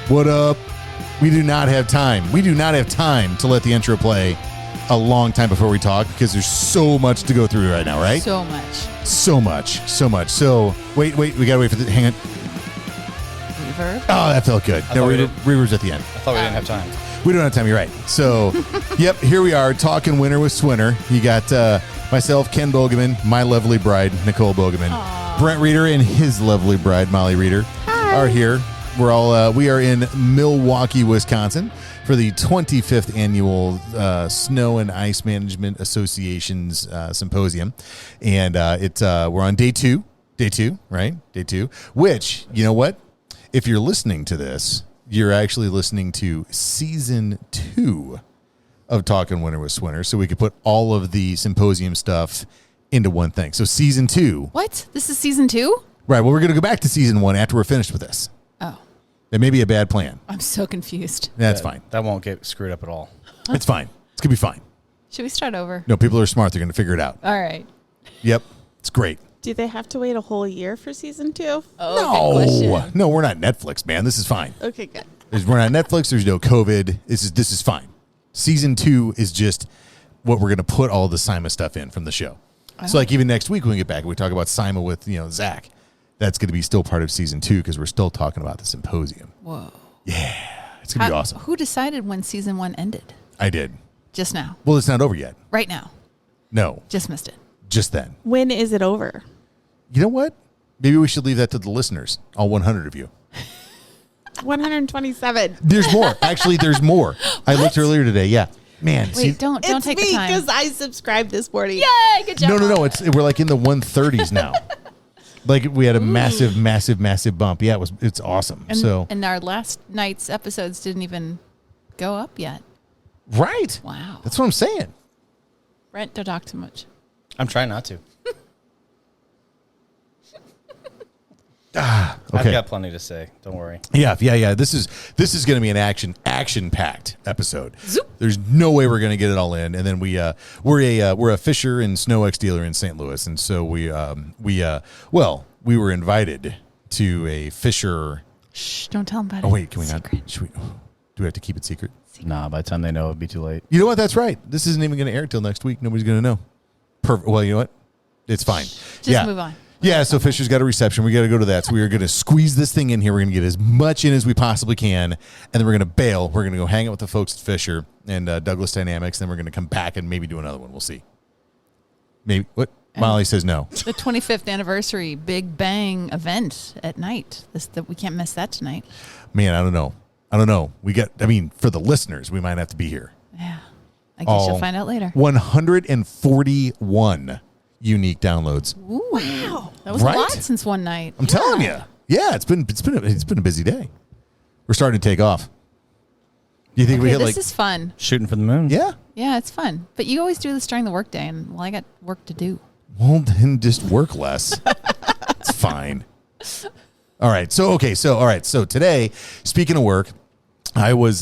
What up? We do not have time. We do not have time to let the intro play a long time before we talk because there's so much to go through right now, right? So much. So much. So, wait. We got to wait for the... Hang on. Reverb? Oh, that felt good. No, reverb's at the end. I thought we didn't have time. We don't have time. You're right. So, yep, here we are talking winter with Swinner. You got myself, Ken Bogeman, my lovely bride, Nicole Bogeman. Aww. Brent Reeder and his lovely bride, Mollie Reeder, are here. We are in Milwaukee, Wisconsin for the 25th annual Snow and Ice Management Association's Symposium. And we're on day two, right? Day two, which, you know what? If you're listening to this, you're actually listening to season 2 of Talking Winter with Swinner. So we could put all of the Symposium stuff into one thing. So season 2. What? This is season 2? Right. Well, we're going to go back to season 1 after we're finished with this. Oh. It may be a bad plan. I'm so confused. That's fine. That won't get screwed up at all. It's fine. It's going to be fine. Should we start over? No, people are smart. They're going to figure it out. All right. Yep. It's great. Do they have to wait a whole year for season 2? Oh, good question. No, we're not Netflix, man. This is fine. Okay, good. We're not Netflix. There's no COVID. This is fine. Season 2 is just what we're going to put all the Sima stuff in from the show. So like even next week when we get back, we talk about Sima with, Zach. That's going to be still part of season 2 because we're still talking about the Symposium. Whoa. Yeah. It's going to be awesome. Who decided when season 1 ended? I did. Just now. Well, it's not over yet. Right now. No. Just missed it. Just then. When is it over? You know what? Maybe we should leave that to the listeners, all 100 of you. 127. There's more. Actually, there's more. I looked earlier today. Yeah. Man. Wait, don't It's take me the time. because I subscribed this morning. Yay, good job. No. We're like in the 130s now. Like we had a massive bump. Yeah, it's awesome. And our last night's episodes didn't even go up yet. Right. Wow. That's what I'm saying. Brent, don't talk too much. I'm trying not to. Okay. I've got plenty to say. Don't worry. Yeah. This is going to be an action-packed episode. Zoop. There's no way we're going to get it all in. And then we're a Fisher and Snow X dealer in St. Louis, and so we were invited to a Fisher. Shh! Don't tell them about it. Oh wait, can we Secret. not? Do we have to keep it secret? Nah, by the time they know, it'd be too late. You know what? That's right. This isn't even going to air till next week. Nobody's going to know. Perfect. Well, you know what? It's fine. Just move on. Yeah, so Fisher's got a reception. We got to go to that. So we are going to squeeze this thing in here. We're going to get as much in as we possibly can, and then we're going to bail. We're going to go hang out with the folks at Fisher and Douglas Dynamics. Then we're going to come back and maybe do another one. We'll see. Maybe. What? Mollie says no. The 25th anniversary Big Bang event at night. We can't miss that tonight. Man, I don't know. For the listeners, we might have to be here. Yeah. I guess you'll find out later. 141 unique downloads. Ooh, wow. That was a lot since one night. I'm telling you. Yeah, it's been a busy day. We're starting to take off. Do you think we hit this is fun. Shooting for the moon? Yeah. Yeah, it's fun. But you always do this during the workday, and I got work to do. Well, then just work less. It's fine. All right. So today, speaking of work, I was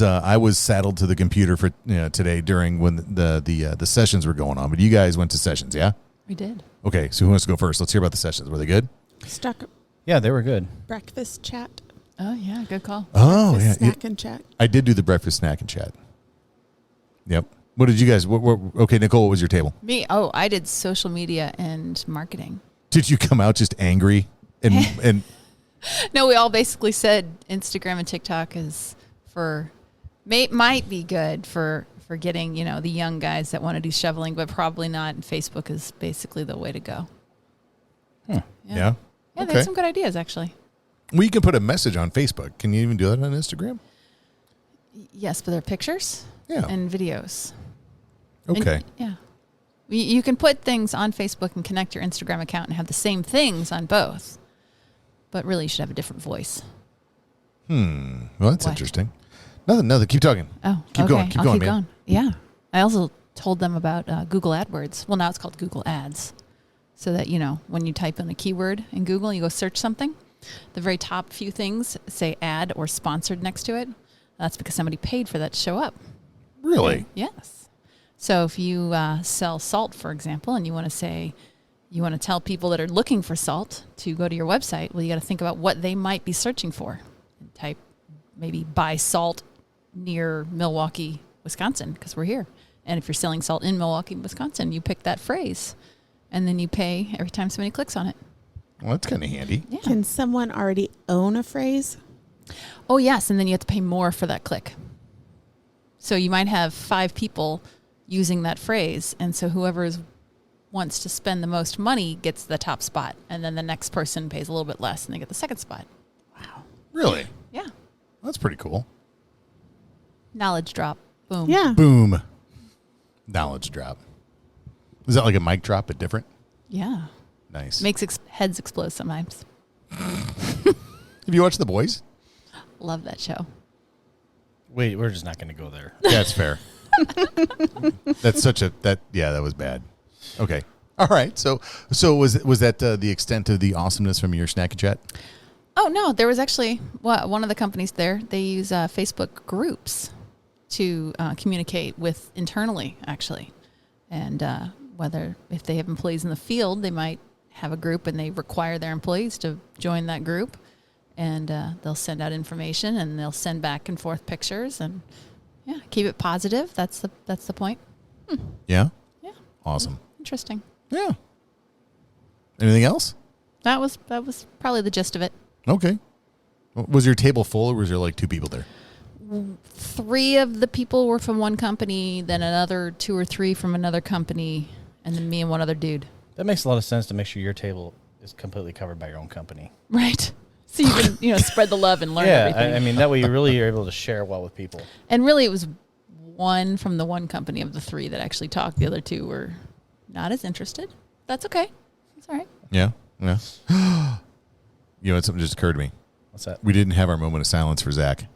saddled to the computer for today during when the sessions were going on. But you guys went to sessions, yeah? We did. Okay. So who wants to go first? Let's hear about the sessions. Were they good? Stuck Yeah, they were good. breakfast chat. Oh, yeah. Good call. Oh, yeah. Snack and chat. I did do the breakfast snack and chat. Yep. What did you guys? Okay, Nicole, what was your table? Me? Oh, I did social media and marketing. Did you come out just angry and? No, we all basically said Instagram and TikTok might be good for getting the young guys that want to do shoveling, but probably not. And Facebook is basically the way to go. Yeah. Yeah, Okay. they had some good ideas actually. Well, you can put a message on Facebook. Can you even do that on Instagram? Yes, but they're pictures and videos. Okay. And, yeah. You can put things on Facebook and connect your Instagram account and have the same things on both. But really, you should have a different voice. Well, that's interesting. Nothing. Keep talking. Oh, keep okay. going. Keep going, man. Yeah. I also told them about Google Adwords. Well, now it's called Google Ads. So that, when you type in a keyword in Google, you go search something, the very top few things say ad or sponsored next to it. That's because somebody paid for that to show up. Really? Yes. So if you sell salt, for example, and you want to tell people that are looking for salt to go to your website, well, you got to think about what they might be searching for and type maybe buy salt near Milwaukee, Wisconsin, because we're here. And if you're selling salt in Milwaukee, Wisconsin, you pick that phrase, and then you pay every time somebody clicks on it. Well, that's kind of handy. Yeah. Can someone already own a phrase? Oh, yes, and then you have to pay more for that click. So you might have 5 people using that phrase, and so whoever wants to spend the most money gets the top spot, and then the next person pays a little bit less, and they get the second spot. Wow. Really? Yeah. That's pretty cool. Knowledge drop. Boom. Yeah. Boom. Knowledge drop. Is that like a mic drop, but different? Yeah. Nice. Makes heads explode sometimes. Have you watched The Boys? Love that show. Wait, we're just not going to go there. That's fair. That was bad. Okay. All right. So was that the extent of the awesomeness from your snack and chat? Oh, no. There was actually one of the companies there. They use Facebook groups to communicate with internally, actually. And if they have employees in the field, they might have a group and they require their employees to join that group. And they'll send out information and they'll send back and forth pictures and keep it positive. That's the point. Yeah. Yeah. Awesome. Interesting. Yeah. Anything else? That was probably the gist of it. Okay. Was your table full, or was there like 2 people there? 3 of the people were from one company, then another 2 or 3 from another company, and then me and one other dude. That makes a lot of sense to make sure your table is completely covered by your own company. Right. So you can, spread the love and learn everything. I mean, that way you really are able to share well with people. And really it was one from the one company of the 3 that actually talked. The other 2 were not as interested. That's okay. It's all right. Yeah. Yeah. You know what? Something just occurred to me. What's that? We didn't have our moment of silence for Zach.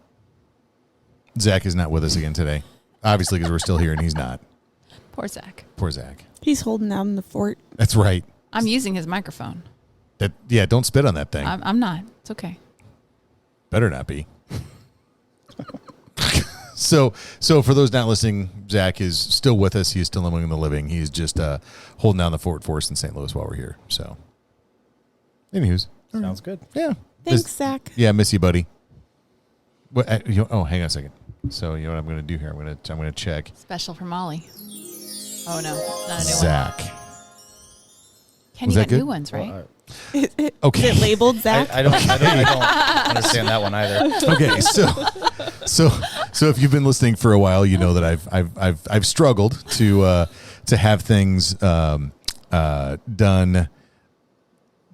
Zach is not with us again today. Obviously, because we're still here and he's not. Poor Zach. Poor Zach. He's holding down the fort. That's right. I'm using his microphone. Don't spit on that thing. I'm not. It's okay. Better not be. So for those not listening, Zach is still with us. He is still among the living. He's just holding down the fort for us in St. Louis while we're here. So, anywho's. Sounds good. Yeah. Thanks, Zach. Yeah, miss you, buddy. What? Hang on a second. So you know what I'm going to do here? I'm going to check. Special for Molly. Oh no, not a new one. Zach. Ken, Was you that got new good? ones, right? Well, Okay. Is it labeled Zach? I don't understand that one either. Okay, so if you've been listening for a while, you know that I've struggled to have things done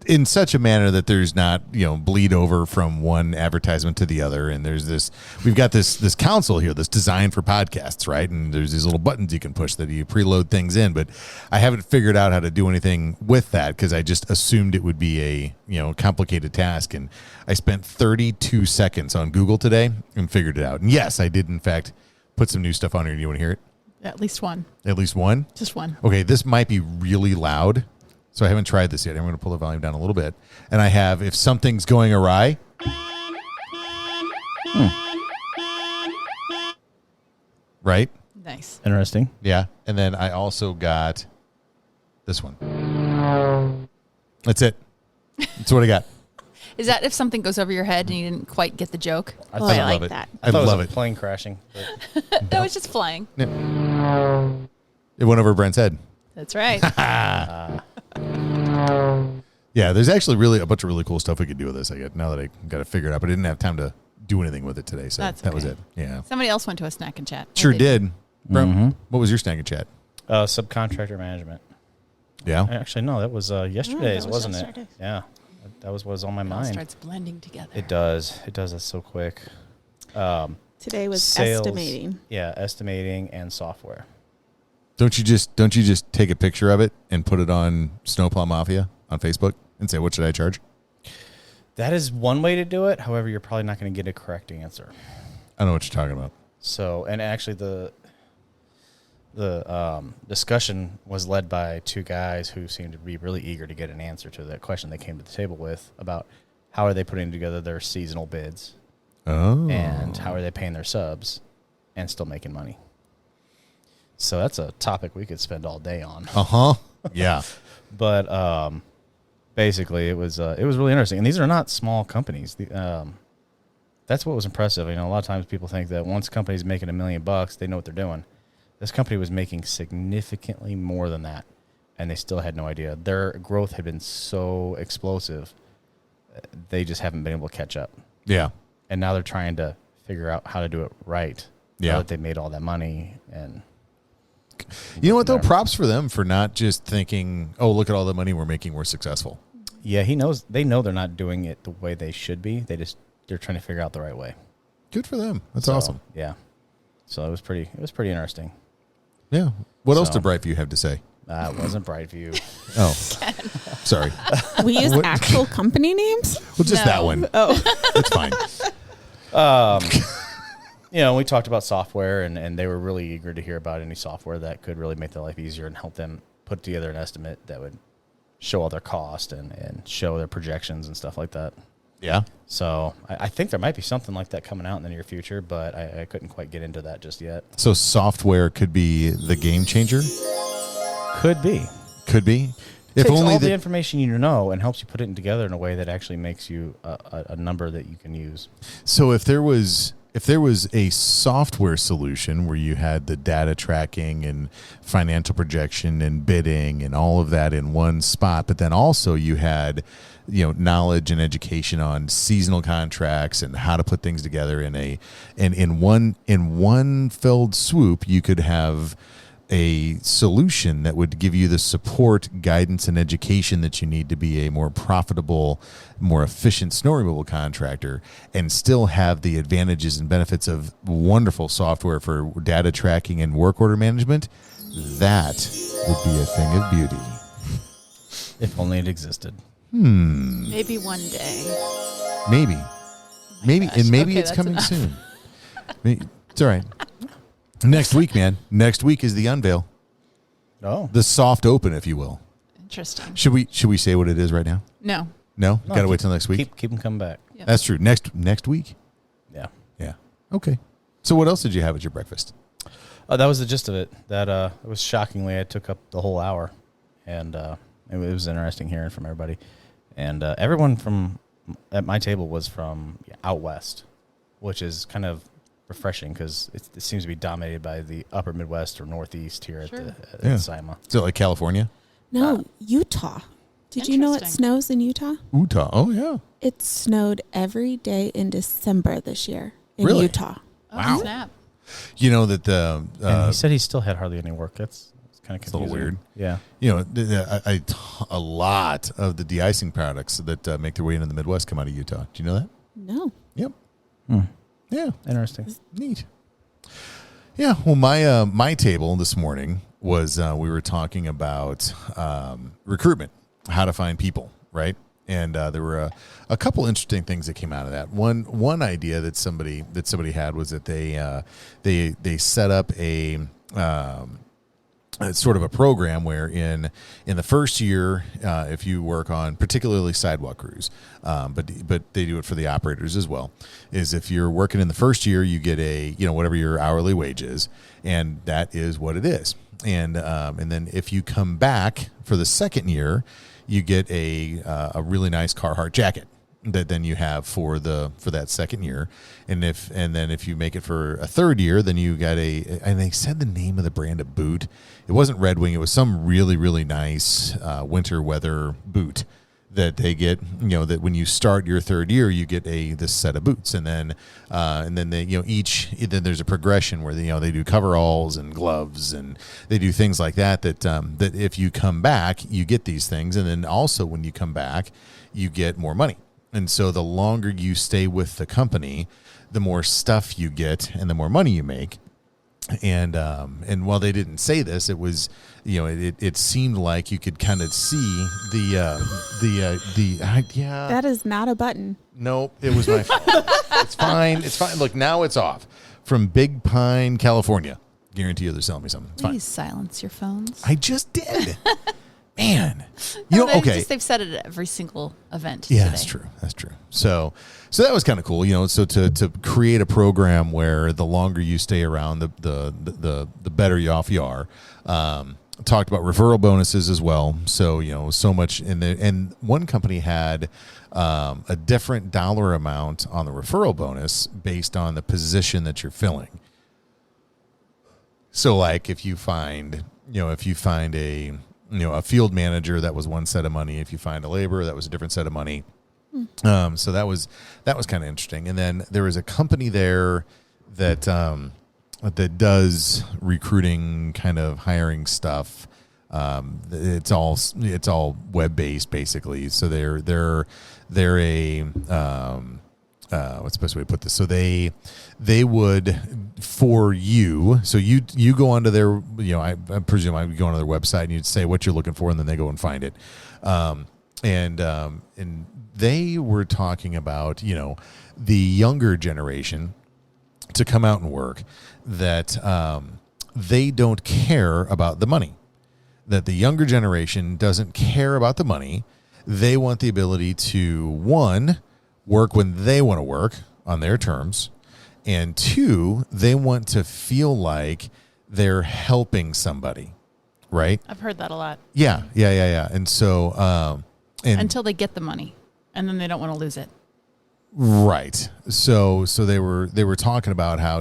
in such a manner that there's not bleed over from one advertisement to the other. And we've got this console here that's designed for podcasts, right? And there's these little buttons you can push that you preload things in, but I haven't figured out how to do anything with that because I just assumed it would be a complicated task. And I spent 32 seconds on Google today and figured it out. And yes, I did in fact put some new stuff on here. Do you want to hear it? At least one. At least one? Just one. Okay, this might be really loud. So I haven't tried this yet. I'm going to pull the volume down a little bit. And I have, if something's going awry. Right? Nice. Interesting. Yeah. And then I also got this one. That's it. That's what I got. Is that if something goes over your head and you didn't quite get the joke? I Oh, thought- I love like it. that. I thought love it it. was a plane crashing. But No, it's just flying. It went over Brent's head. That's right. Yeah, there's actually really a bunch of really cool stuff we could do with this. Now that I got to figure it out, but I didn't have time to do anything with it today. So That's that was okay. it. Yeah. Somebody else went to a snack and chat. Sure What they did. Brent, what was your snack and chat? subcontractor management. Yeah. Actually, no, that was yesterday's, that was wasn't yesterday. it? Yeah, that was what was on my It all mind. starts blending together. It does. It does. That's so quick. Today was Sales, estimating. Yeah, estimating and software. Don't you just take a picture of it and put it on Snowplow Mafia on Facebook and say, what should I charge? That is one way to do it. However, you're probably not going to get a correct answer. I don't know what you're talking about. So, and actually the discussion was led by 2 guys who seemed to be really eager to get an answer to that question they came to the table with about how are they putting together their seasonal bids Oh. and how are they paying their subs and still making money. So that's a topic we could spend all day on. Uh-huh. Yeah. But basically it was really interesting. And these are not small companies. That's what was impressive. A lot of times people think that once a company's making $1 million, they know what they're doing. This company was making significantly more than that, and they still had no idea. Their growth had been so explosive, they just haven't been able to catch up. Yeah. And now they're trying to figure out how to do it right. Now Yeah. that they made all that money. And You know what, though? Props for them for not just thinking, oh, look at all the money we're making, we're successful. yeah, they know they're not doing it the way they should be. They're trying to figure out the right way. Good for them. That's So, awesome. Yeah. So it was pretty interesting. Yeah. What else So- did Brightview have to say? It wasn't Brightview. Oh, sorry. We use actual company names? Well, just that No. one. Oh. It's fine. We talked about software, and they were really eager to hear about any software that could really make their life easier and help them put together an estimate that would show all their cost and show their projections and stuff like that. Yeah. So I think there might be something like that coming out in the near future, but I couldn't quite get into that just yet. So software could be the game changer? Could be. Could be. If Takes only all the information you know and helps you put it together in a way that actually makes you a number that you can use. So if there was a software solution where you had the data tracking and financial projection and bidding and all of that in one spot, but then also you had, knowledge and education on seasonal contracts and how to put things together in one filled swoop, you could have a solution that would give you the support, guidance, and education that you need to be a more profitable, more efficient snow removal contractor and still have the advantages and benefits of wonderful software for data tracking and work order management. That would be a thing of beauty. If only it existed. Maybe one day. Maybe. Maybe. gosh. And maybe Okay, it's that's coming enough. soon. It's all right. Next week, man. Next week is the unveil. Oh. The soft open, if you will. Interesting. Should we say what it is right now? No. No? No, Gotta wait till next week? Keep them coming back. Yep. That's true. Next week? Yeah. Yeah. Okay. So what else did you have at your breakfast? That was the gist of it. That it was shockingly, I took up the whole hour, and it was interesting hearing from everybody. And everyone at my table was from out west, which is kind of refreshing because it seems to be dominated by the upper Midwest or Northeast here Sure. at Yeah. Sima. So like California? No, Utah. Did you know it Interesting. snows in Utah? Utah. Oh, yeah. It snowed every day in December this year in Really? Utah. Oh, Wow. snap. You know that the And he said he still had hardly any work. That's kind of It's a little confusing. weird. Yeah. a lot of the de-icing products that make their way into the Midwest come out of Utah. Do you know that? No. Yep. Hmm. Yeah. Interesting. Neat. Yeah. Well, my table this morning was we were talking about recruitment, how to find people, right? And there were a couple interesting things that came out of that. One idea that somebody had was that they set up a sort of a program where in the first year, if you work on particularly sidewalk crews, but they do it for the operators as well, is if you're working in the first year, you get whatever your hourly wage is, and that is what it is. And then if you come back for the second year, you get a really nice Carhartt jacket that then you have for that second year, and then if you make it for a third year, then you got and they said the name of the brand of boot. It wasn't Red Wing. It was some really, really nice winter weather boot that they get. That when you start your third year, you get this set of boots, and then they then there's a progression where they do coveralls and gloves, and they do things like that. That if you come back, you get these things, and then also when you come back, you get more money. And so the longer you stay with the company, the more stuff you get and the more money you make. And while they didn't say this, it was, it seemed like you could kind of see That is not a button. Nope, it was my fault. It's fine. It's fine. Look, now it's off. From Big Pine, California. Guarantee you they're selling me something. It's fine. Please silence your phones. I just did. Man. They've said it at every single event. Yeah, today. that's true. That's true. So that was kind of cool, So to create a program where the longer you stay around, the better off you are. talked about referral bonuses as well. So, so much in there. And one company had a different dollar amount on the referral bonus based on the position that you're filling. So like if you find a field manager, that was one set of money. If you find a laborer, that was a different set of money. So that was kind of interesting. And then there was a company there that does recruiting, kind of hiring stuff. It's all web based basically. So they're a what's the best way to put this? So they would, for you, so you go onto their, I presume I would go onto their website and you'd say what you're looking for, and then they go and find it. And they were talking about, the younger generation to come out and work, that they don't care about the money, that the younger generation doesn't care about the money. They want the ability to, one, work when they want to work on their terms, and two, they want to feel like they're helping somebody, right? I've heard that a lot. Yeah. And so, until they get the money, and then they don't want to lose it. Right. So they were talking about how,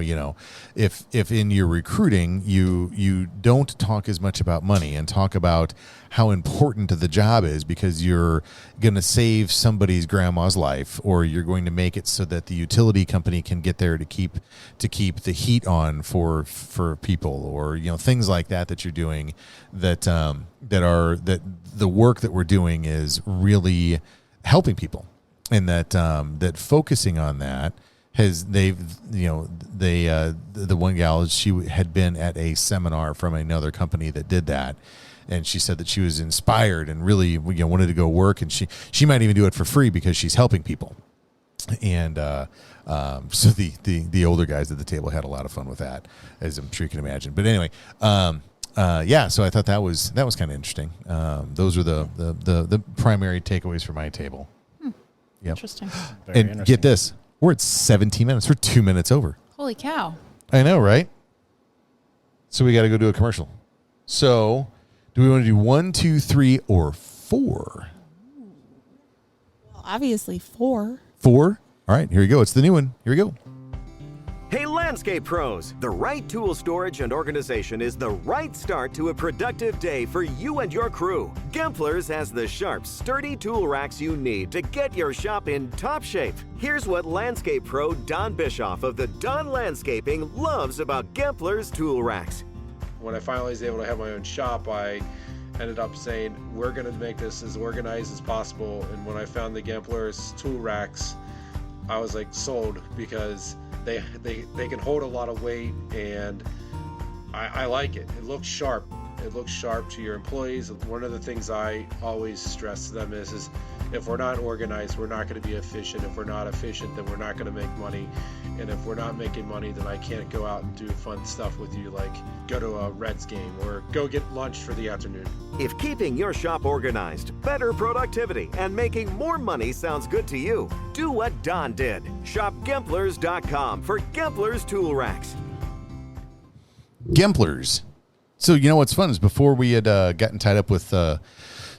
if in your recruiting you don't talk as much about money and talk about how important the job is, because you're going to save somebody's grandma's life, or you're going to make it so that the utility company can get there to keep the heat on for people, or things like that you're doing, that the work that we're doing is really helping people. And that focusing on that the one gal, she had been at a seminar from another company that did that, and she said that she was inspired and really wanted to go work, and she might even do it for free because she's helping people. And so the older guys at the table had a lot of fun with that, as I'm sure you can imagine. But anyway, so I thought that was kind of interesting. Those are the primary takeaways for my table. Yep. Interesting. Very And interesting. get this, we're at 17 minutes. We're 2 minutes over. Holy cow. I know, right? So we got to go do a commercial. So do we want to do 1, 2, 3, or 4? Well, obviously 4. 4? All right, here you go. It's the new one. Here we go. Hey, landscape pros, the right tool storage and organization is the right start to a productive day for you and your crew. Gempler's has the sharp, sturdy tool racks you need to get your shop in top shape. Here's what landscape pro Don Bischoff of the Don Landscaping loves about Gempler's tool racks. When I finally was able to have my own shop, I ended up saying, we're going to make this as organized as possible. And when I found the Gempler's tool racks, I was like sold, because they can hold a lot of weight, and I like it. It looks sharp. It looks sharp to your employees. One of the things I always stress to them is if we're not organized, we're not going to be efficient. If we're not efficient, then we're not going to make money. And if we're not making money, then I can't go out and do fun stuff with you, like go to a Reds game or go get lunch for the afternoon. If keeping your shop organized, better productivity, and making more money sounds good to you, do what Don did. Shop Gemplers.com for Gempler's tool racks. Gemplers. So what's fun is, before we had gotten tied up with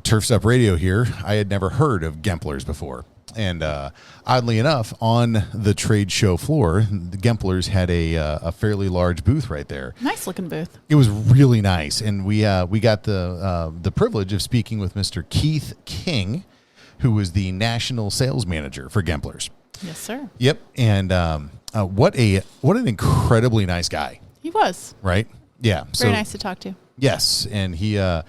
Turf Stop Radio here, I had never heard of Gemplers before. And oddly enough, on the trade show floor, the Gemplers had a fairly large booth right there. Nice looking booth. It was really nice, and we got the privilege of speaking with Mr. Keith King, who was the national sales manager for Gemplers. Yes, sir. Yep, and what an incredibly nice guy. He was. Right? Yeah. Very nice to talk to. Yes, and he it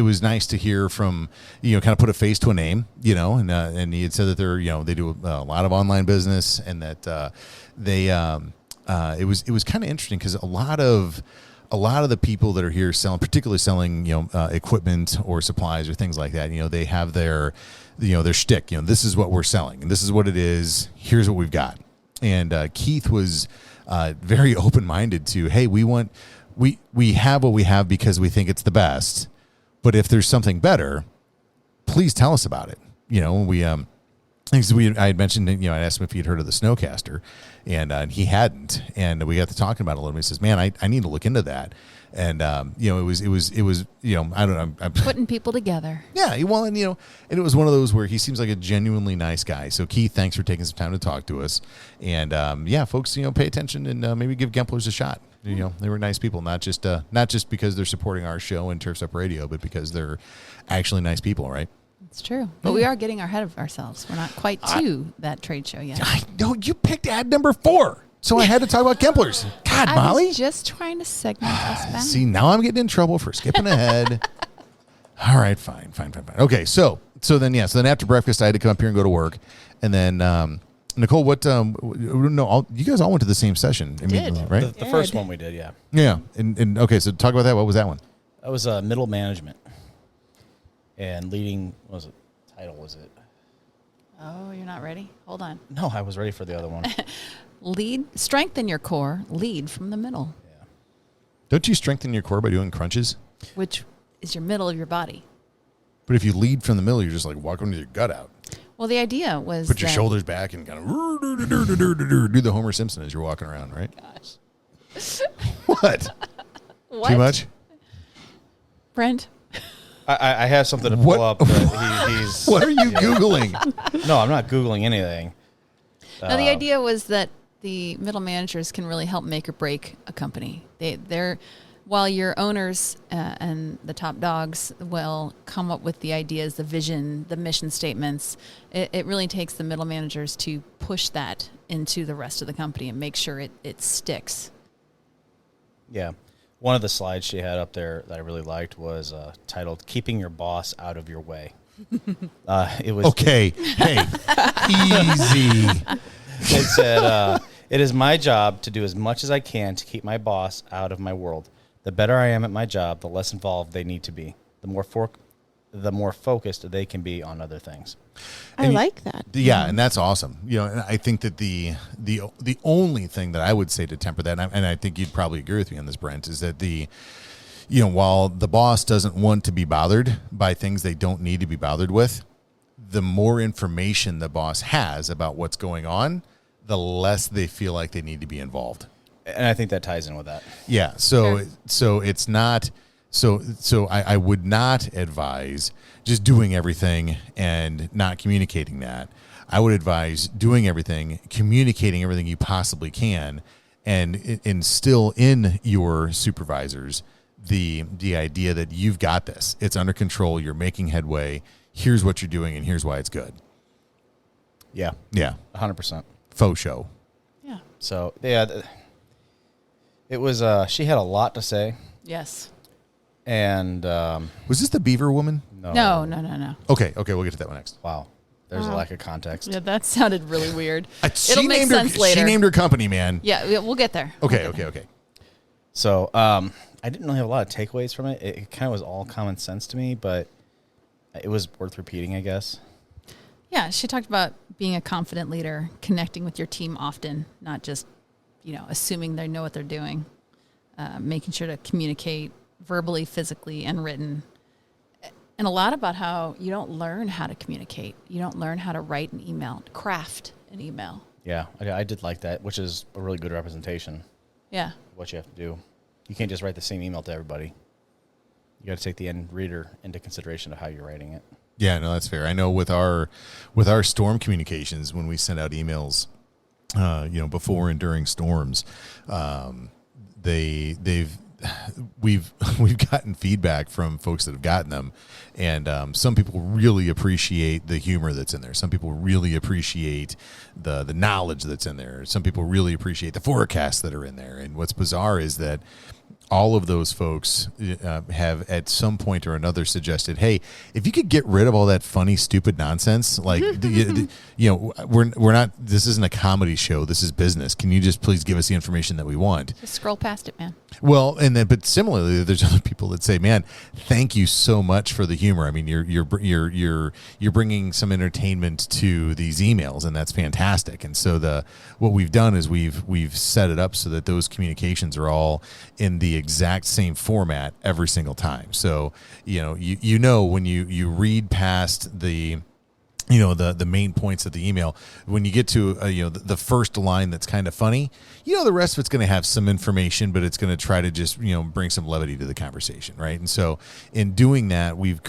was nice to hear from, kind of put a face to a name, and he had said that they do a lot of online business, and that it was kind of interesting, because a lot of the people that are here particularly selling equipment or supplies or things like that, they have their shtick, this is what we're selling and this is what it is, here's what we've got. And Keith was very open-minded to, hey, we have what we have because we think it's the best, but if there's something better, please tell us about it. I had mentioned, I asked him if he'd heard of the Snowcaster, and he hadn't, and we got to talking about it a little bit. He says, man, I need to look into that. And it was I don't know. I'm Putting people together. yeah, well, and and it was one of those where he seems like a genuinely nice guy. So Keith, thanks for taking some time to talk to us. And folks, pay attention and maybe give Gemplers a shot. They were nice people, not just because they're supporting our show and Turfs Up Radio, but because they're actually nice people, right? It's true. But we are getting ahead of ourselves. We're not quite to that trade show yet. I know you picked ad number 4, so I had to talk about Gemplers. God, Mollie. I was just trying to segment us back. See, now I'm getting in trouble for skipping ahead. All right, fine. Okay, so then after breakfast, I had to come up here and go to work, and then Nicole, you guys all went to the same session immediately, Did. right? The first one we did, yeah. Yeah, and okay, so talk about that. What was that one? That was middle management and leading. What was it? Title was it? Oh, you're not ready? Hold on. No, I was ready for the other one. Strengthen your core, lead from the middle, Don't you strengthen your core by doing crunches? which is your middle of your body. But if you lead from the middle, you're just like walking with your gut out. Well, the idea was Put your shoulders back and kind of do the Homer Simpson as you're walking around, right? Gosh. What? What? Too much? Brent? I have something to pull What? up. That he's What are you Googling? No, I'm not Googling anything. Now, the idea was that the middle managers can really help make or break a company. They're while your owners and the top dogs will come up with the ideas, the vision, the mission statements, it really takes the middle managers to push that into the rest of the company and make sure it sticks. Yeah. One of the slides she had up there that I really liked was titled "Keeping Your Boss Out of Your Way." It was Okay. Hey, easy. It said, "It is my job to do as much as I can to keep my boss out of my world. The better I am at my job, the less involved they need to be. The more focused they can be on other things." I like that. Yeah, and that's awesome. And I think that the only thing that I would say to temper that, and I think you'd probably agree with me on this, Brent, is that while the boss doesn't want to be bothered by things they don't need to be bothered with, the more information the boss has about what's going on, the less they feel like they need to be involved. And I think that ties in with that. Yeah. So it's not. So I would not advise just doing everything and not communicating that. I would advise doing everything, communicating everything you possibly can, and instill in your supervisors the idea that you've got this. It's under control. You're making headway. Here's what you're doing, and here's why it's good. Yeah. Yeah. 100%. Faux show. Yeah. So, yeah, it was, she had a lot to say. Yes. And, Was this the beaver woman? No. Okay, we'll get to that one next. Wow. There's a lack of context. Yeah, that sounded really weird. She It'll make named sense later. She named her company, man. Yeah, we'll get there. Okay. So, I didn't really have a lot of takeaways from it. It kind of was all common sense to me, but it was worth repeating, I guess. Yeah, she talked about being a confident leader, connecting with your team often, not just, assuming they know what they're doing, making sure to communicate verbally, physically, and written. And a lot about how you don't learn how to communicate. You don't learn how to write an email, craft an email. Yeah, I did like that, which is a really good representation Yeah. of what you have to do. You can't just write the same email to everybody. You got to take the end reader into consideration of how you're writing it. Yeah, no, that's fair. I know with our storm communications, when we send out emails, before and during storms, we've gotten feedback from folks that have gotten them, and some people really appreciate the humor that's in there. Some people really appreciate the knowledge that's in there. Some people really appreciate the forecasts that are in there. And what's bizarre is that all of those folks have at some point or another suggested, hey, if you could get rid of all that funny, stupid nonsense, like, we're not, this isn't a comedy show. This is business. Can you just please give us the information that we want? Just scroll past it, man. Well, but similarly, there's other people that say, man, thank you so much for the humor. I mean, you're bringing some entertainment to these emails, and that's fantastic. And so what we've done is we've set it up so that those communications are all in the exact same format every single time. So, when you read past the the main points of the email. When you get to the first line that's kind of funny, the rest of it's going to have some information, but it's going to try to just bring some levity to the conversation, right? And so in doing that, we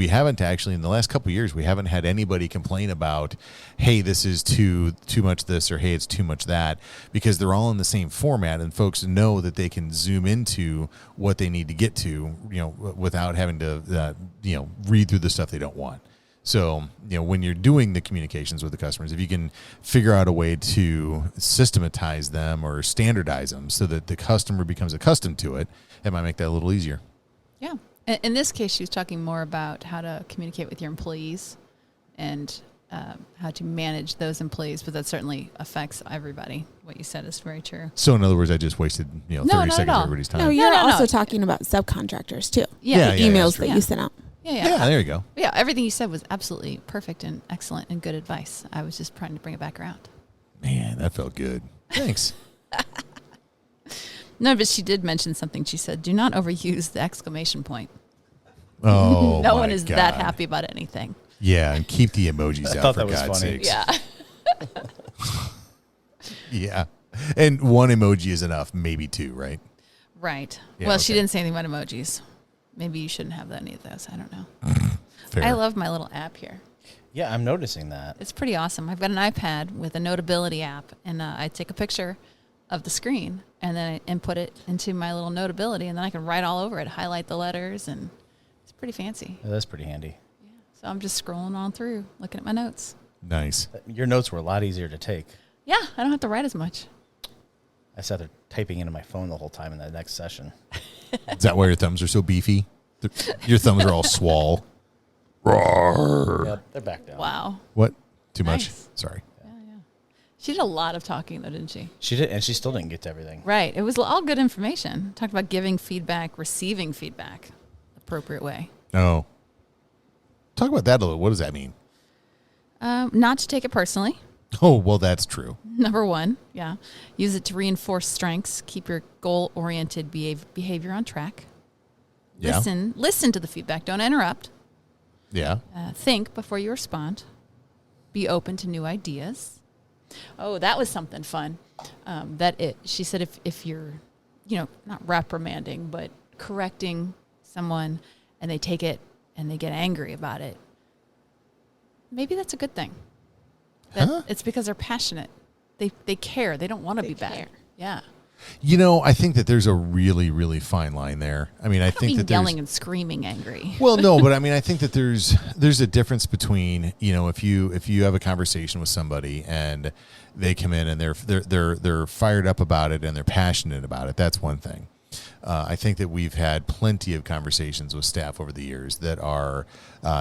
haven't actually, in the last couple of years, we haven't had anybody complain about, hey, this is too much this, or hey, it's too much that, because they're all in the same format, and folks know that they can zoom into what they need to get to, without having to read through the stuff they don't want. So, when you're doing the communications with the customers, if you can figure out a way to systematize them or standardize them so that the customer becomes accustomed to it, it might make that a little easier. Yeah. In this case, she was talking more about how to communicate with your employees and how to manage those employees, but that certainly affects everybody. What you said is very true. So, in other words, I just wasted 30 seconds of everybody's time. No, you're also talking about subcontractors, too. Yeah. The emails that you sent out. Yeah, there you go. Yeah, everything you said was absolutely perfect and excellent and good advice. I was just trying to bring it back around. Man, that felt good. Thanks. No, but she did mention something. She said, do not overuse the exclamation point. Oh, no one is that happy about anything. Yeah, and keep the emojis out, for God's sakes. Yeah. Yeah. And one emoji is enough, maybe two, right? Right. Yeah, well, she didn't say anything about emojis. Maybe you shouldn't have any of those. I don't know. Fair. I love my little app here. Yeah, I'm noticing that. It's pretty awesome. I've got an iPad with a Notability app, and I take a picture of the screen, and then I input it into my little Notability, and then I can write all over it, highlight the letters, and it's pretty fancy. Yeah, that's pretty handy. Yeah. So I'm just scrolling on through, looking at my notes. Nice. Your notes were a lot easier to take. Yeah, I don't have to write as much. I sat there typing into my phone the whole time in that next session. Is that why your thumbs are so beefy? Your thumbs are all swole. Roar. Yep, they're back down. Wow. What? Too much? Nice. Sorry. Yeah. She did a lot of talking, though, didn't she? She did, and she still didn't get to everything. Right. It was all good information. Talked about giving feedback, receiving feedback, appropriate way. Oh. Talk about that a little. What does that mean? Not to take it personally. Oh, well, that's true. Number one, yeah. Use it to reinforce strengths. Keep your goal-oriented behavior on track. Yeah. Listen to the feedback. Don't interrupt. Yeah. Think before you respond. Be open to new ideas. Oh, that was something fun. She said if you're, not reprimanding, but correcting someone and they take it and they get angry about it, maybe that's a good thing. It's because they're passionate. They care. They don't want to be bad. Yeah. I think that there's a really, really fine line there. I mean, I think that yelling and screaming angry. Well, no, but I mean, I think that there's a difference between, if you have a conversation with somebody and they come in and they're fired up about it and they're passionate about it. That's one thing. I think that we've had plenty of conversations with staff over the years that are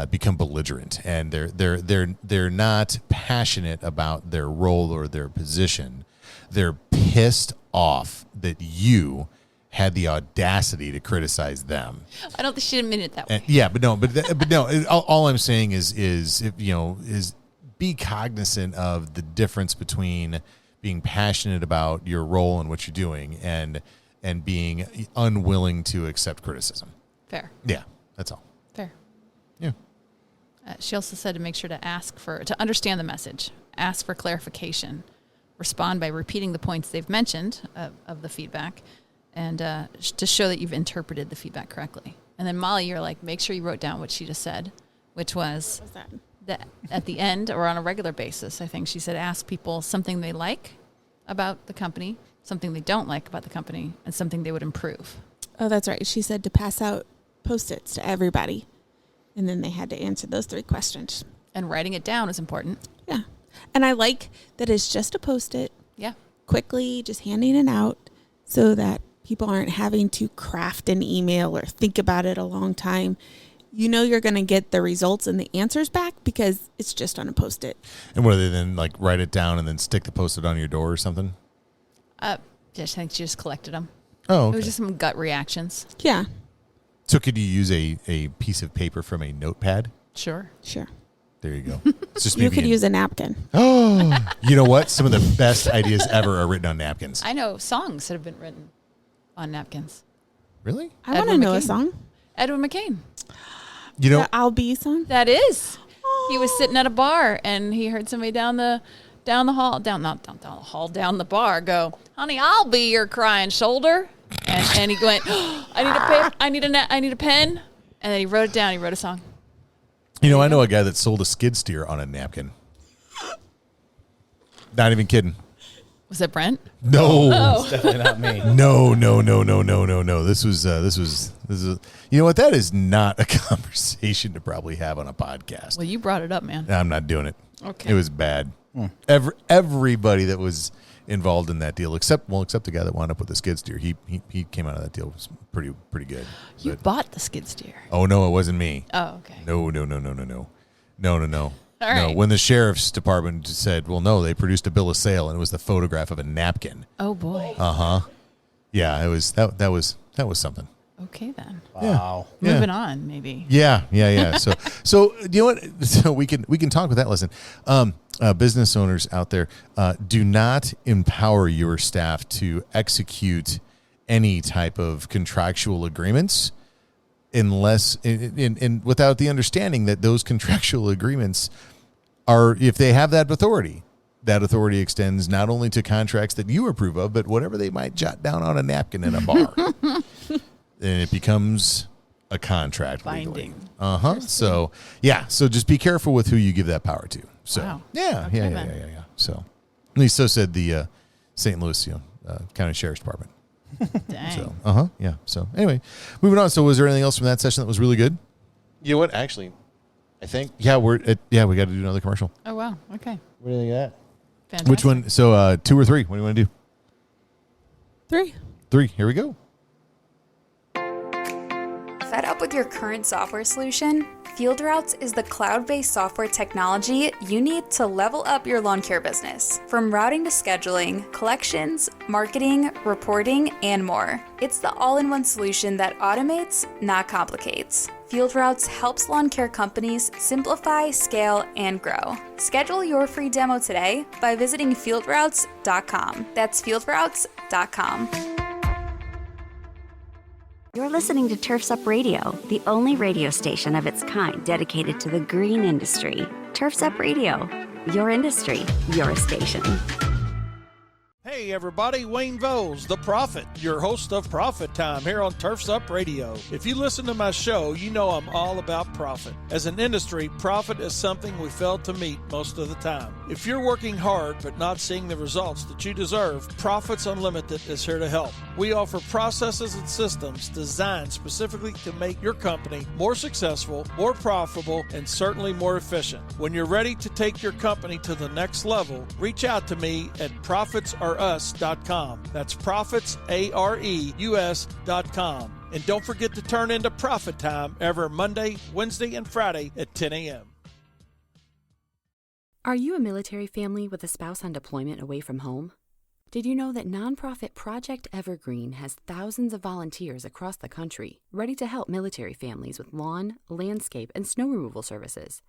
become belligerent, and they're not passionate about their role or their position. They're pissed off that you had the audacity to criticize them. I don't think she didn't mean it that way. But no. All I'm saying is be cognizant of the difference between being passionate about your role and what you're doing and being unwilling to accept criticism. Fair. Yeah, that's all. Fair. Yeah. She also said to make sure to understand the message, ask for clarification, respond by repeating the points they've mentioned of the feedback, and to show that you've interpreted the feedback correctly. And then Mollie, you're like, make sure you wrote down what she just said, which was that at the end or on a regular basis, I think she said, ask people something they like about the company, something they don't like about the company, and something they would improve. Oh, that's right. She said to pass out Post-its to everybody, and then they had to answer those 3 questions. And writing it down is important. Yeah. And I like that it's just a Post-it. Yeah. Quickly, just handing it out so that people aren't having to craft an email or think about it a long time. You're going to get the results and the answers back because it's just on a Post-it. And what do they then, like, write it down and then stick the Post-it on your door or something? I think she just collected them. Oh, okay. It was just some gut reactions. Yeah. So could you use a piece of paper from a notepad? Sure. There you go. It's just You could use a napkin. Oh, you know what? Some of the best ideas ever are written on napkins. I know songs that have been written on napkins. Really? I want to know a song. Edwin McCain. You know, The I'll Be song? That is. He was sitting at a bar and he heard somebody down the bar go, "Honey, I'll be your crying shoulder." And he went, I need a pen. And then he wrote it down. He wrote a song. I know a guy that sold a skid steer on a napkin. Not even kidding. Was that Brent? No. It's definitely not me. No. This is you know what? That is not a conversation to probably have on a podcast. Well, you brought it up, man. I'm not doing it. Okay. It was bad. Everybody that was involved in that deal, except the guy that wound up with the skid steer. He came out of that deal was pretty good. You bought the skid steer. Oh no, it wasn't me. Oh, okay. No. All right. No, when the sheriff's department said, "Well, no, they produced a bill of sale and it was the photograph of a napkin." Oh boy. Yeah, it was that was something. Okay then. Wow. Yeah. Moving on, maybe. Yeah. So you know what? So we can talk with that lesson. Business owners out there, do not empower your staff to execute any type of contractual agreements unless in without the understanding that those contractual agreements are, if they have that authority extends not only to contracts that you approve of, but whatever they might jot down on a napkin in a bar. And it becomes a contract Binding. legally. So just be careful with who you give that power to. So Wow. yeah. So at least so said the St. Louis County Sheriff's Department. Dang. So yeah. So anyway, moving on. So was there anything else from that session that was really good? You know what? Actually, I think we got to do another commercial. Oh wow. Okay. What do you think of that? Fantastic. Which one? So 2 or 3? What do you want to do? 3. 3. Here we go. Fed up with your current software solution? FieldRoutes is the cloud-based software technology you need to level up your lawn care business. From routing to scheduling, collections, marketing, reporting, and more. It's the all-in-one solution that automates, not complicates. FieldRoutes helps lawn care companies simplify, scale, and grow. Schedule your free demo today by visiting fieldroutes.com. That's fieldroutes.com. You're listening to Turf's Up Radio, the only radio station of its kind dedicated to the green industry. Turf's Up Radio, your industry, your station. Hey everybody, Wayne Voles, the Prophet, your host of Profit Time here on Turf's Up Radio. If you listen to my show, you know I'm all about profit. As an industry, profit is something we fail to meet most of the time. If you're working hard but not seeing the results that you deserve, Profits Unlimited is here to help. We offer processes and systems designed specifically to make your company more successful, more profitable, and certainly more efficient. When you're ready to take your company to the next level, reach out to me at profitsareus.com. That's profitsareus.com. And don't forget to turn into Profit Time every Monday, Wednesday, and Friday at 10 a.m. Are you a military family with a spouse on deployment away from home? Did you know that nonprofit Project Evergreen has thousands of volunteers across the country ready to help military families with lawn, landscape, and snow removal services?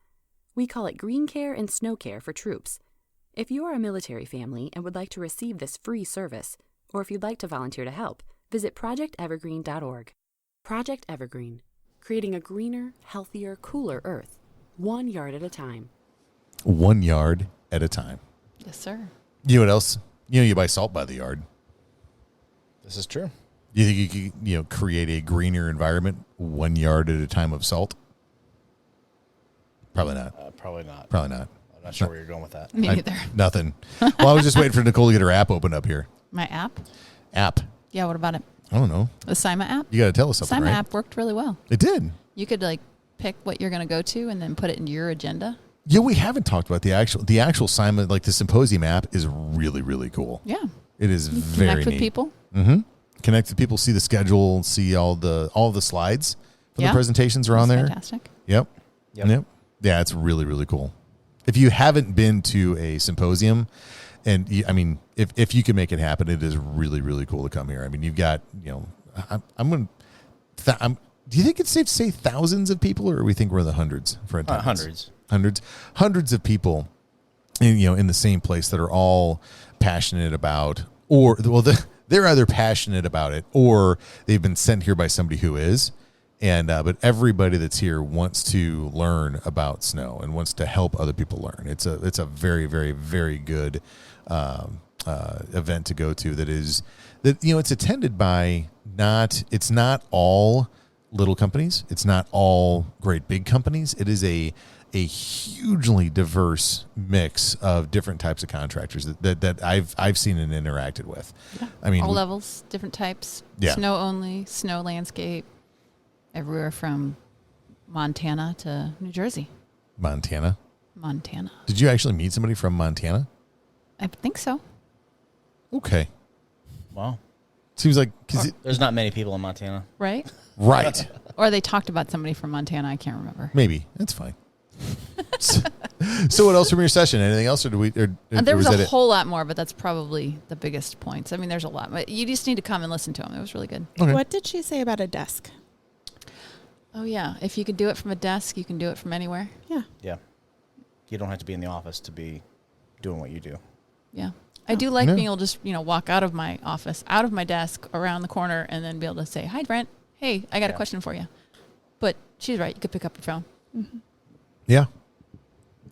We call it Green Care and Snow Care for troops. If you are a military family and would like to receive this free service, or if you'd like to volunteer to help, visit projectevergreen.org. Project Evergreen, creating a greener, healthier, cooler Earth, 1 yard at a time. 1 yard at a time. Yes, sir. You know what else? You buy salt by the yard. This is true. Do you think you could, create a greener environment 1 yard at a time of salt? Probably not. Probably not. Probably not. I'm not sure where you're going with that. Me neither. Nothing. Well, I was just waiting for Nicole to get her app opened up here. My app? App. Yeah, what about it? I don't know. The Sima app? You got to tell us something, Sima right? app worked really well. It did. You could pick what you're going to go to and then put it in your agenda. Yeah, we haven't talked about the actual Sima, the Symposium app is really, really cool. Yeah. It is You very connect with neat. people. Mm-hmm. Connect with people, see the schedule, see all the slides for Yeah. the presentations are on That's there. fantastic. Yep. Yep. Yeah, it's really, really cool. If you haven't been to a symposium, and if you can make it happen, it is really, really cool to come here. I mean, you've got, I'm going to, do you think it's safe to say thousands of people, or we think we're in the hundreds for attendance? Hundreds of people, in the same place that are all passionate about, they're either passionate about it or they've been sent here by somebody who is. And but everybody that's here wants to learn about snow and wants to help other people learn. It's a very, very, very good event to go to. It's attended by it's not all little companies. It's not all great big companies. It is a hugely diverse mix of different types of contractors that I've seen and interacted with. Yeah. I mean, all levels, different types. Yeah. Snow only, snow landscape, everywhere from Montana to New Jersey. Montana. Did you actually meet somebody from Montana? I think so. Okay. Wow. Seems like there's not many people in Montana, right? Right. Or they talked about somebody from Montana. I can't remember. Maybe that's fine. So what else from your session? Anything else, or do we? There was a whole lot more, but that's probably the biggest points. I mean, there's a lot, but you just need to come and listen to them. It was really good. Okay. What did she say about a desk? Oh yeah, if you could do it from a desk, you can do it from anywhere. Yeah. Yeah. You don't have to be in the office to be doing what you do. Yeah. I do like being able to just, walk out of my office, out of my desk, around the corner, and then be able to say, "Hi, Brent. Hey, I got a question for you." But she's right. You could pick up your phone. Mm-hmm. Yeah.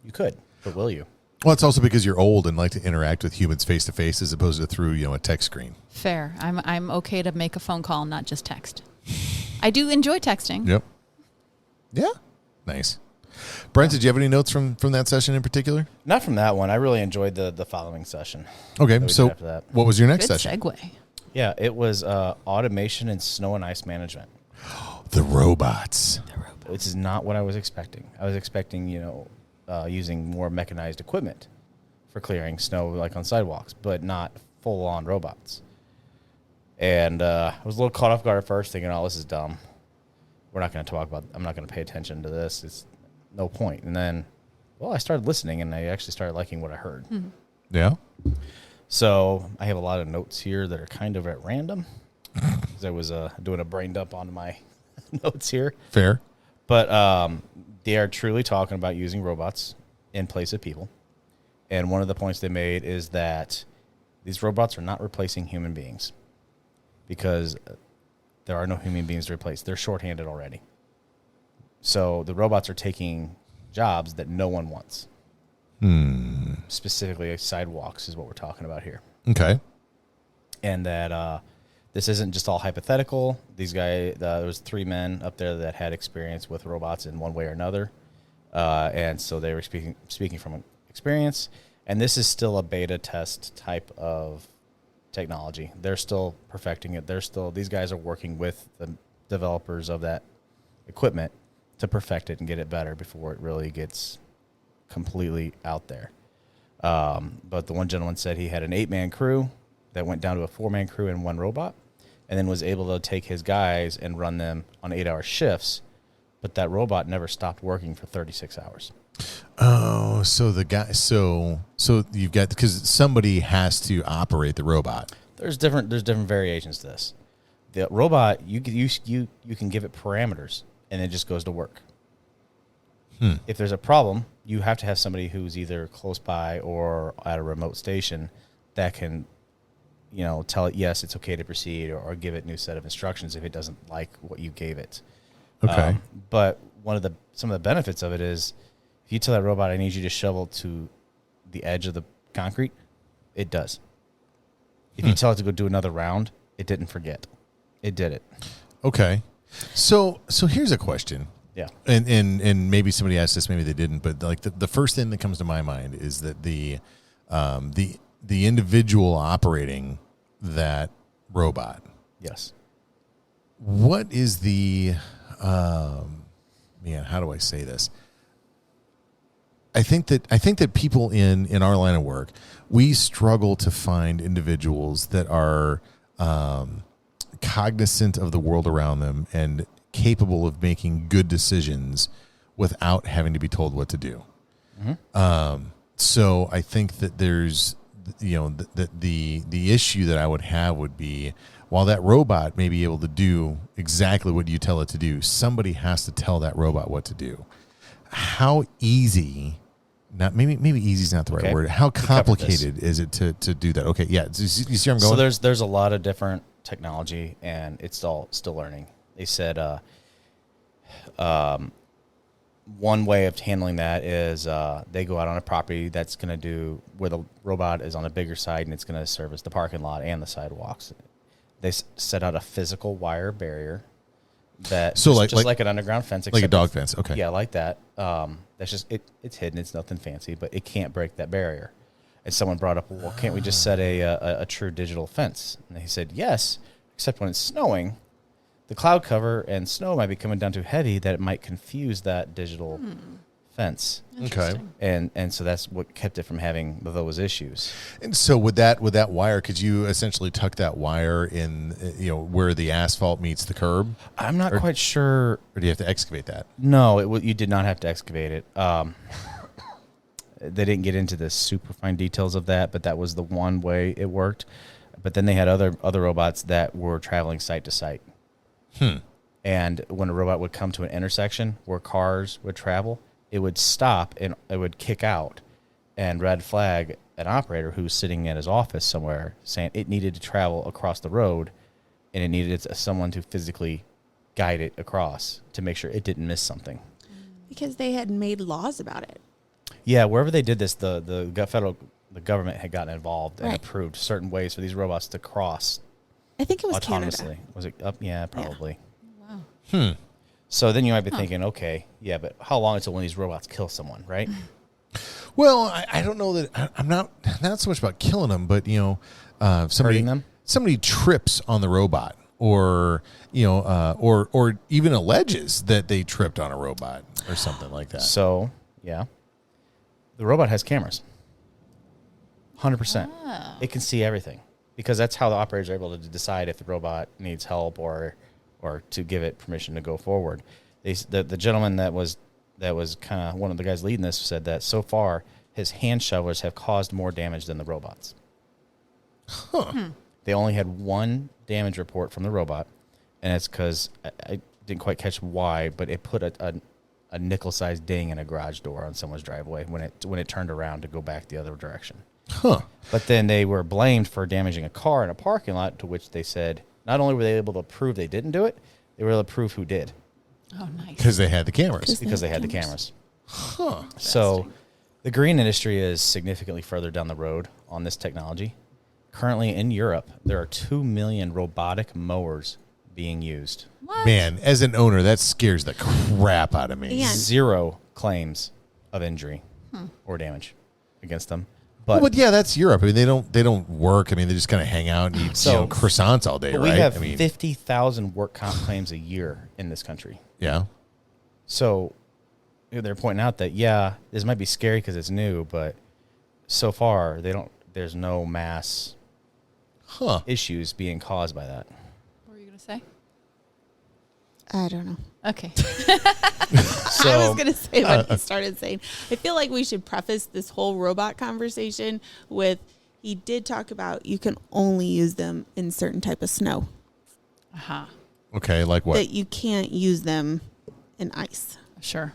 You could, but will you? Well, it's also because you're old and like to interact with humans face to face as opposed to through, a text screen. Fair. I'm okay to make a phone call, not just text. I do enjoy texting. Yep. Yeah. Nice. Brent, did you have any notes from that session in particular? Not from that one. I really enjoyed the following session. Okay, so after that. What was your next Good session? segue. Yeah, it was automation and snow and ice management. The robots. Which is not what I was expecting. I was expecting, using more mechanized equipment for clearing snow, like on sidewalks, but not full-on robots. And I was a little caught off guard at first, thinking, "Oh, this is dumb. I'm not going to pay attention to this. It's no point." And then, I started listening, and I actually started liking what I heard. Mm-hmm. Yeah. So I have a lot of notes here that are kind of at random, because I was doing a brain dump on my notes here. Fair. But they are truly talking about using robots in place of people. And one of the points they made is that these robots are not replacing human beings, because there are no human beings to replace. They're shorthanded already. So the robots are taking jobs that no one wants. Specifically, sidewalks is what we're talking about here. Okay. And that this isn't just all hypothetical. These guys, there was 3 men up there that had experience with robots in one way or another. And so they were speaking from experience. And this is still a beta test type of technology. They're still perfecting it. These guys are working with the developers of that equipment to perfect it and get it better before it really gets completely out there. But the one gentleman said he had an 8-man crew that went down to a 4-man crew and 1 robot, and then was able to take his guys and run them on 8-hour shifts. But that robot never stopped working for 36 hours. Oh, so the guy, so you've got, because somebody has to operate the robot. There's different variations to this. The robot, you can give it parameters, and it just goes to work. If there's a problem, you have to have somebody who's either close by or at a remote station that can, tell it, yes, it's okay to proceed, or give it a new set of instructions if it doesn't like what you gave it. Okay. But some of the benefits of it is, if you tell that robot, "I need you to shovel to the edge of the concrete," it does. If you tell it to go do another round, it didn't forget. It did it. Okay. So here's a question. Yeah. And maybe somebody asked this, maybe they didn't, but like the first thing that comes to my mind is that the individual operating that robot. Yes. What is the how do I say this? I think that people in our line of work, we struggle to find individuals that are cognizant of the world around them and capable of making good decisions without having to be told what to do. Mm-hmm. So I think that there's, the issue that I would have would be, while that robot may be able to do exactly what you tell it to do, somebody has to tell that robot what to do. How easy, maybe easy is not the right word. How complicated is it to do that? Okay, yeah. You see where I'm going? So there's a lot of different technology, and it's all still learning. They said One way of handling that is they go out on a property that's going to do where the robot is on a bigger side and it's going to service the parking lot and the sidewalks. They set out a physical wire barrier that just like an underground fence, like a dog fence. Okay, yeah, like that. That's just it's hidden. It's nothing fancy, but it can't break that barrier. And someone brought up, well, can't we just set a true digital fence? And he said yes, except when it's snowing. The cloud cover and snow might be coming down too heavy that it might confuse that digital fence. Okay. And so that's what kept it from having those issues. And so with that wire, could you essentially tuck that wire in, where the asphalt meets the curb? I'm not quite sure. Or do you have to excavate that? No, you did not have to excavate it. They didn't get into the super fine details of that, but that was the one way it worked. But then they had other robots that were traveling site to site. And when a robot would come to an intersection where cars would travel, it would stop and it would kick out and red flag an operator who's sitting in his office somewhere saying it needed to travel across the road and it needed someone to physically guide it across to make sure it didn't miss something. Because they had made laws about it. Yeah, wherever they did this, the government had gotten involved and Right. approved certain ways for these robots to cross I think it was autonomously. Canada. Was it up? Yeah, probably. Wow. So then you might be thinking, okay, yeah, but how long until one of these robots kill someone, right? Well, I don't know that I'm not so much about killing them, but Hurting them? somebody trips on the robot, or or even alleges that they tripped on a robot or something like that. So yeah, the robot has cameras. 100%. It can see everything because that's how the operators are able to decide if the robot needs help or to give it permission to go forward. The gentleman that was kind of one of the guys leading this said that so far his hand shovelers have caused more damage than the robots. They only had one damage report from the robot, and it's because I didn't quite catch why, but it put a nickel-sized ding in a garage door on someone's driveway when it turned around to go back the other direction. But then they were blamed for damaging a car in a parking lot, to which they said not only were they able to prove they didn't do it, they were able to prove who did. Oh, nice. Because they had the cameras. Because they had the cameras. So the green industry is significantly further down the road on this technology. Currently in Europe, there are 2 million robotic mowers being used. What? Man, as an owner, that scares the crap out of me. And- 0 claims of injury or damage against them. But yeah, that's Europe. I mean, they don't work. I mean, they just kind of hang out and eat croissants all day, but right? We have I mean, 50,000 work comp claims a year in this country. yeah. So they're pointing out that, yeah, this might be scary because it's new, but so far there's no mass issues being caused by that. What were you going to say? I don't know. Okay. I was going to say what he started saying. I feel like we should preface this whole robot conversation with he did talk about you can only use them in certain type of snow. Aha. Okay, like what? That you can't use them in ice. Sure.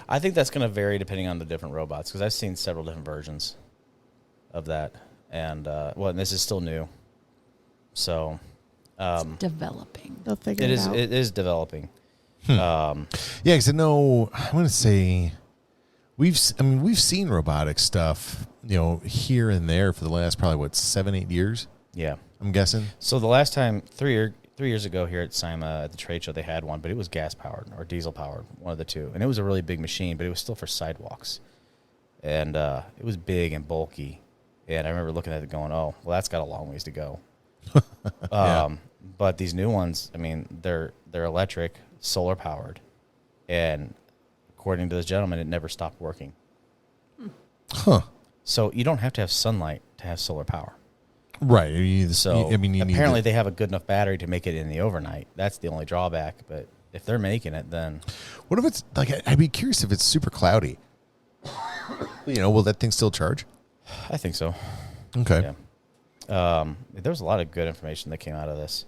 I think that's going to vary depending on the different robots because I've seen several different versions of that. And, and this is still new. So... It's developing. They'll figure it out. It is developing. Yeah, because I know I want to say we've seen robotic stuff, here and there for the last probably 7-8 years. Yeah, I'm guessing. So the last time 3 years ago here at Sima at the trade show they had one, but it was gas powered or diesel powered, one of the two, and it was a really big machine, but it was still for sidewalks, and it was big and bulky, and I remember looking at it going, oh, well, that's got a long ways to go. Yeah. But these new ones, I mean, they're electric, solar powered, and according to this gentleman, it never stopped working. So you don't have to have sunlight to have solar power. Right. Apparently they have a good enough battery to make it in the overnight. That's the only drawback. But if they're making it, then what if it's like? I'd be curious if it's super cloudy. Will that thing still charge? I think so. Okay. Yeah. There was a lot of good information that came out of this.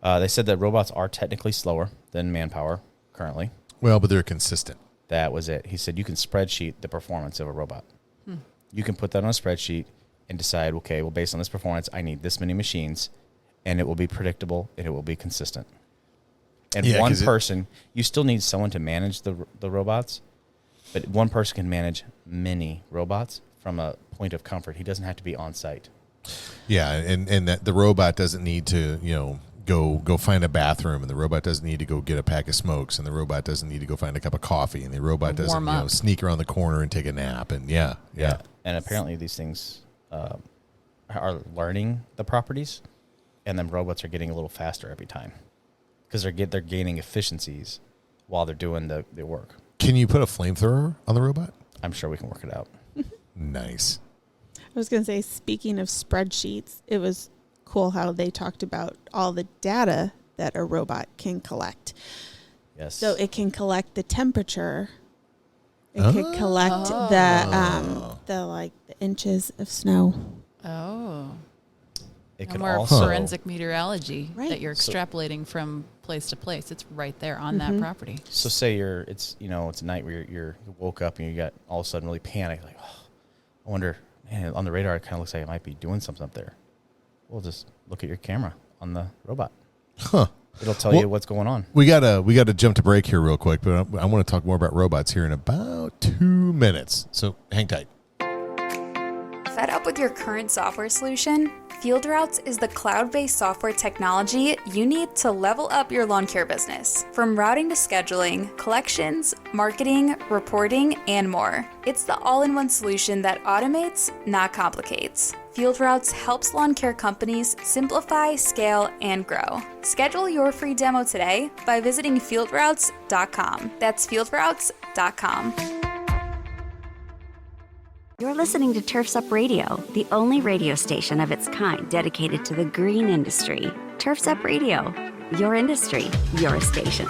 They said that robots are technically slower than manpower currently. Well, but they're consistent. That was it. He said you can spreadsheet the performance of a robot. You can put that on a spreadsheet and decide, okay, well, based on this performance, I need this many machines, and it will be predictable and it will be consistent. And Yeah, one 'cause person, you still need someone to manage the robots, but one person can manage many robots from a point of comfort. He doesn't have to be on site. Yeah, and that the robot doesn't need to, go find a bathroom, and the robot doesn't need to go get a pack of smokes, and the robot doesn't need to go find a cup of coffee, and the robot doesn't sneak around the corner and take a nap. And yeah. And apparently these things are learning the properties, and then robots are getting a little faster every time because they're gaining efficiencies while they're doing the work. Can you put a flamethrower on the robot? I'm sure we can work it out. Nice. I was going to say, speaking of spreadsheets, it was cool how they talked about all the data that a robot can collect. Yes. So it can collect the temperature. It could collect the inches of snow. Oh. It could more also forensic meteorology Right. that you're extrapolating from place to place. It's right there on that property. So say it's a night where you woke up and you got all of a sudden really panicked, like, oh, I wonder, man, on the radar it kind of looks like it might be doing something up there. We'll just look at your camera on the robot. Huh. It'll tell you what's going on. We gotta jump to break here real quick, but I want to talk more about robots here in about 2 minutes. So hang tight. Fed up with your current software solution? FieldRoutes is the cloud-based software technology you need to level up your lawn care business. From routing to scheduling, collections, marketing, reporting, and more. It's the all-in-one solution that automates, not complicates. FieldRoutes helps lawn care companies simplify, scale, and grow. Schedule your free demo today by visiting fieldroutes.com. That's fieldroutes.com. You're listening to Turf's Up Radio, the only radio station of its kind dedicated to the green industry. Turf's Up Radio, your industry, your station.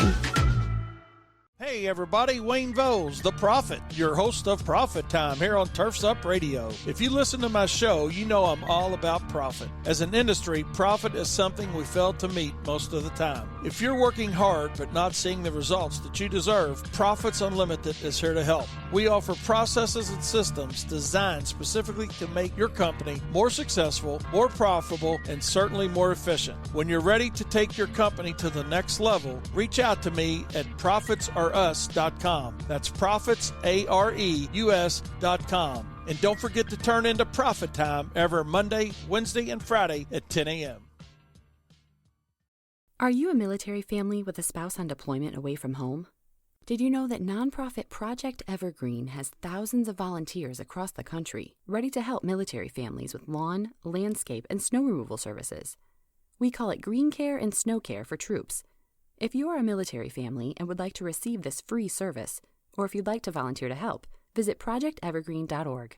Hey everybody, Wayne Voles, the Prophet, your host of Profit Time here on Turf's Up Radio. If you listen to my show, you know I'm all about profit. As an industry, profit is something we fail to meet most of the time. If you're working hard but not seeing the results that you deserve, Profits Unlimited is here to help. We offer processes and systems designed specifically to make your company more successful, more profitable, and certainly more efficient. When you're ready to take your company to the next level, reach out to me at profitsareus.com. That's profitsareus.com. And don't forget to turn into Profit Time every Monday, Wednesday, and Friday at 10 a.m. Are you a military family with a spouse on deployment away from home? Did you know that nonprofit Project Evergreen has thousands of volunteers across the country ready to help military families with lawn, landscape, and snow removal services? We call it green care and snow care for troops. If you are a military family and would like to receive this free service, or if you'd like to volunteer to help, visit projectevergreen.org.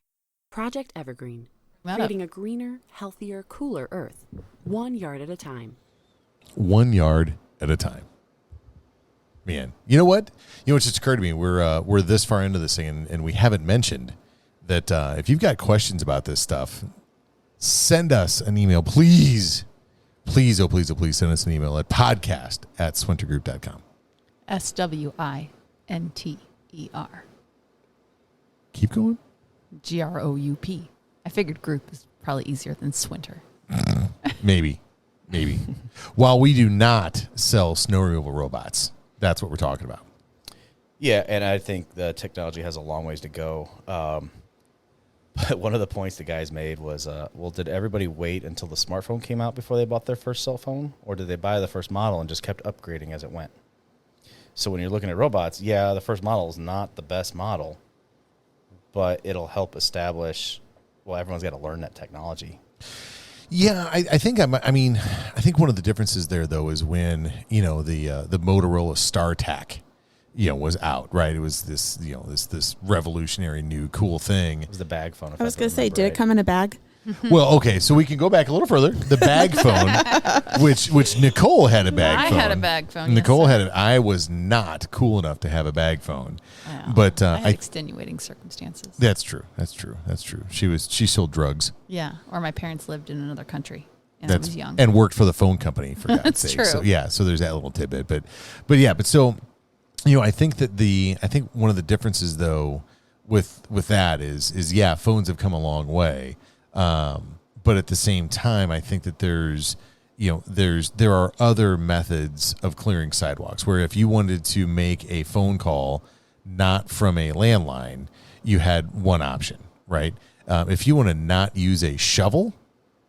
Project Evergreen, creating a greener, healthier, cooler Earth, 1 yard at a time. 1 yard at a time. Man, you know what? It just occurred to me. We're this far into this thing, and we haven't mentioned that if you've got questions about this stuff, send us an email, please. Please, oh, please, oh, please send us an email at podcast@swintergroup.com. SWINTER. Keep going. GROUP. I figured group is probably easier than Swinter. Maybe. While we do not sell snow removal robots, that's what we're talking about. Yeah, and I think the technology has a long ways to go. But one of the points the guys made was, did everybody wait until the smartphone came out before they bought their first cell phone? Or did they buy the first model and just kept upgrading as it went? So when you're looking at robots, the first model is not the best model, but it'll help establish, everyone's got to learn that technology. Yeah, I think one of the differences there, though, is when, the Motorola StarTAC, was out, right? It was this, this revolutionary new cool thing. It was the bag phone. I was going to say, did it come in a bag? Well, okay, so we can go back a little further. The bag phone, which Nicole had a bag phone. I had a bag phone. Nicole had it. I was not cool enough to have a bag phone. Wow. But I had extenuating circumstances. That's true. She sold drugs. Yeah, or my parents lived in another country. And I was young. And worked for the phone company, for God's sake. True. So there's that little tidbit. But so I think that one of the differences though with that is phones have come a long way. But at the same time, I think that there's there are other methods of clearing sidewalks where if you wanted to make a phone call not from a landline, you had one option, right? If you want to not use a shovel,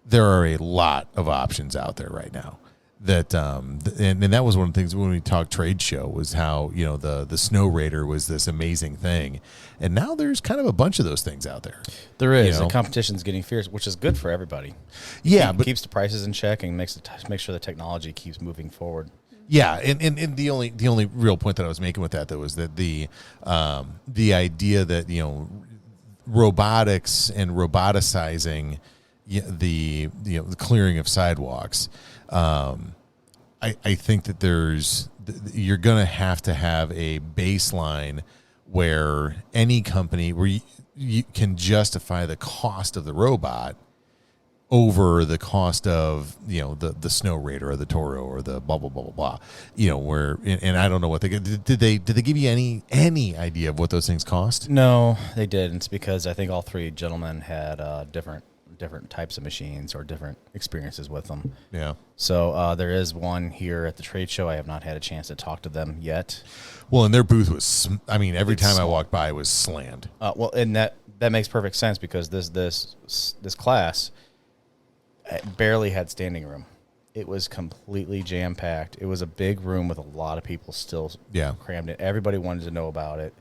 there are a lot of options out there right now. That and that was one of the things when we talked trade show was how the Snow Raider was this amazing thing, and now there's kind of a bunch of those things out there. There is. The competition's getting fierce, which is good for everybody. Yeah, but keeps the prices in check and makes sure the technology keeps moving forward. Yeah, and the only real point that I was making with that though was that the idea that robotics and roboticizing the clearing of sidewalks. I think that you're going to have a baseline where any company where you can justify the cost of the robot over the cost of the Snow Raider or the Toro or the blah blah blah blah blah. Where and I don't know what did they give you any idea of what those things cost? No, they didn't. It's because I think all three gentlemen had different types of machines or different experiences with them. Yeah. So there is one here at the trade show. I have not had a chance to talk to them yet. Well, and their booth was, every time I walked by, it was slammed. Well, and that makes perfect sense because this class barely had standing room. It was completely jam-packed. It was a big room with a lot of people still crammed in. Everybody wanted to know about it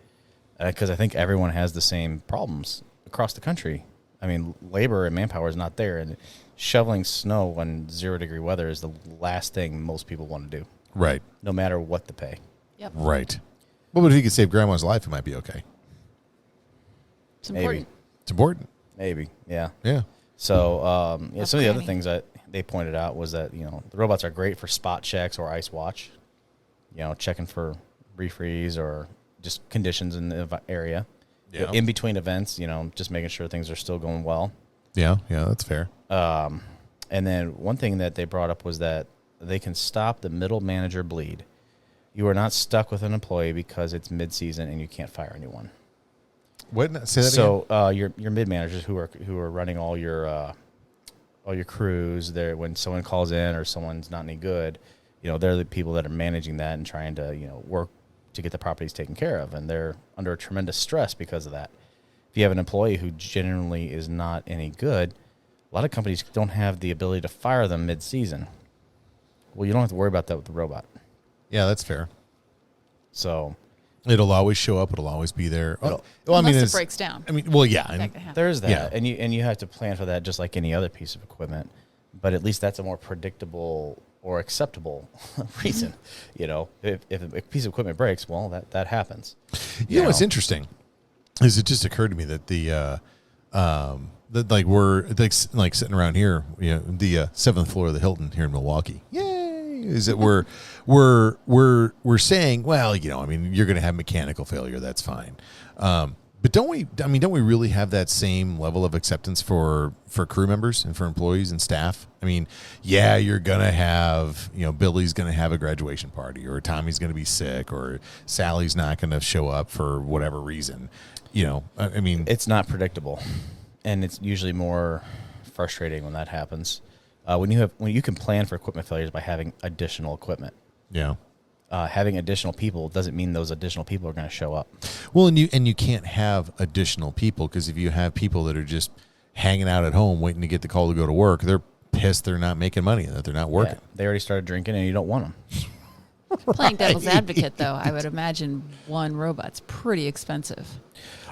because I think everyone has the same problems across the country. I mean, labor and manpower is not there, and shoveling snow when 0-degree weather is the last thing most people want to do. Right. No matter what the pay. Yep. Right. Well, but if you could save grandma's life, it might be okay. It's important. Maybe. It's important. Maybe. Yeah. Yeah. So, some of the other things that they pointed out was that, the robots are great for spot checks or ice watch, checking for refreeze or just conditions in the area. Yeah. In between events, just making sure things are still going well. Yeah, that's fair. And then one thing that they brought up was that they can stop the middle manager bleed. You are not stuck with an employee because it's mid-season and you can't fire anyone. What? Say that again. Your mid managers who are running all your crews there when someone calls in or someone's not any good, they're the people that are managing that and trying to work to get the properties taken care of, and they're under tremendous stress because of that. If you have an employee who generally is not any good, a lot of companies don't have the ability to fire them mid-season. Well, you don't have to worry about that with the robot. Yeah, that's fair. So it'll always show up. It'll always be there. Unless it breaks down. There's that, and you have to plan for that just like any other piece of equipment. But at least that's a more predictable or acceptable reason. If a piece of equipment breaks, well, that happens. You know what's interesting is it just occurred to me that that we're like sitting around here, the 7th floor of the Hilton here in Milwaukee. Yay! Is that we're saying, well, you're going to have mechanical failure. That's fine. But don't we really have that same level of acceptance for crew members and for employees and staff? You're going to have, Billy's going to have a graduation party, or Tommy's going to be sick, or Sally's not going to show up for whatever reason. It's not predictable, and it's usually more frustrating when that happens. When you can plan for equipment failures by having additional equipment. Yeah. Having additional people doesn't mean those additional people are going to show up. Well, and you can't have additional people, because if you have people that are just hanging out at home waiting to get the call to go to work, they're pissed they're not making money and that they're not working. Yeah, they already started drinking, and you don't want them. Playing devil's advocate, though, I would imagine one robot's pretty expensive.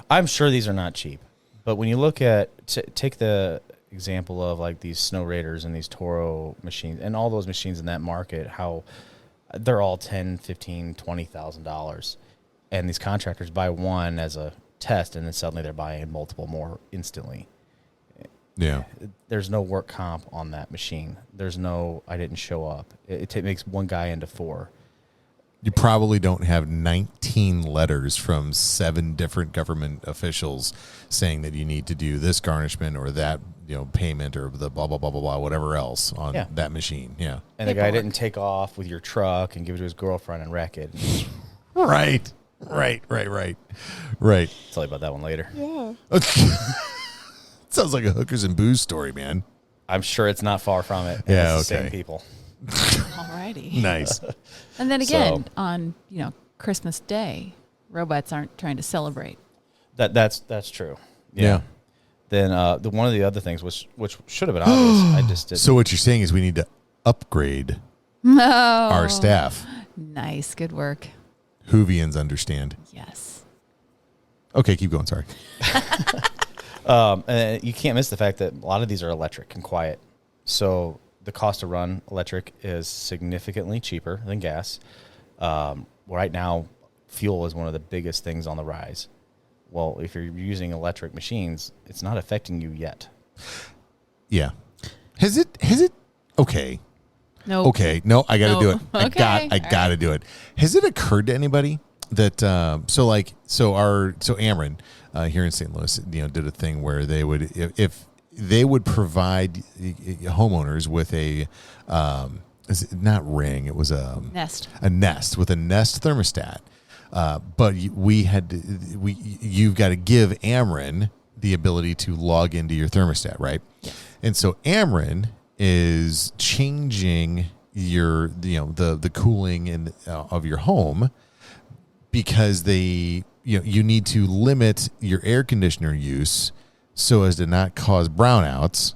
I'm sure these are not cheap, but when you look at take the example of like these Snow Raiders and these Toro machines and all those machines in that market, how they're all $10,000, $15,000, $20,000, and these contractors buy one as a test, and then suddenly they're buying multiple more instantly. Yeah, there's no work comp on that machine. There's no I didn't show up. It makes one guy into 4. You probably don't have 19 letters from 7 different government officials saying that you need to do this garnishment or that, payment or the blah, blah, blah, blah, blah, whatever else on that machine. Yeah. And the guy didn't take off with your truck and give it to his girlfriend and wreck it. Right. I'll tell you about that one later. Yeah. Sounds like a hookers and booze story, man. I'm sure it's not far from it. Yeah, It's the okay. same people. Alrighty. Nice. And then again, on Christmas Day, robots aren't trying to celebrate. That's true. Yeah. Then one of the other things, which should have been obvious, I just didn't. So what you're saying is we need to upgrade No. our staff. Nice. Good work. Whovians understand. Yes. Okay, keep going. Sorry. And you can't miss the fact that a lot of these are electric and quiet. So the cost to run electric is significantly cheaper than gas. Right now, fuel is one of the biggest things on the rise. Well, if you're using electric machines, it's not affecting you yet. Yeah. Has it? Okay. No. Okay. No, I got to do it. I Okay. got to do it. Has it occurred to anybody that Ameren here in St. Louis, did a thing where they would if they would provide homeowners with a not ring, it was a Nest with a Nest thermostat. But you've got to give Ameren the ability to log into your thermostat, right? Yes. And so Ameren is changing the cooling of your home because you need to limit your air conditioner use so as to not cause brownouts.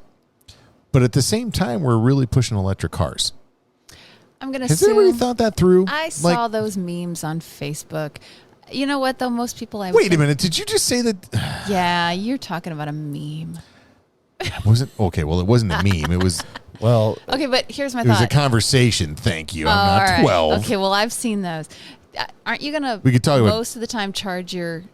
But at the same time, we're really pushing electric cars. I'm going to Has assume. anybody thought that through? I saw those memes on Facebook. You know what, though? Most people Wait a minute. Did you just say that? Yeah, you're talking about a meme. Wasn't okay. Well, it wasn't a meme. It was. Well, Okay, but here's my It was thought. a conversation. Thank you. I'm All not right. 12. Okay, well, I've seen those. Aren't you going to We could talk about- most of the time charge your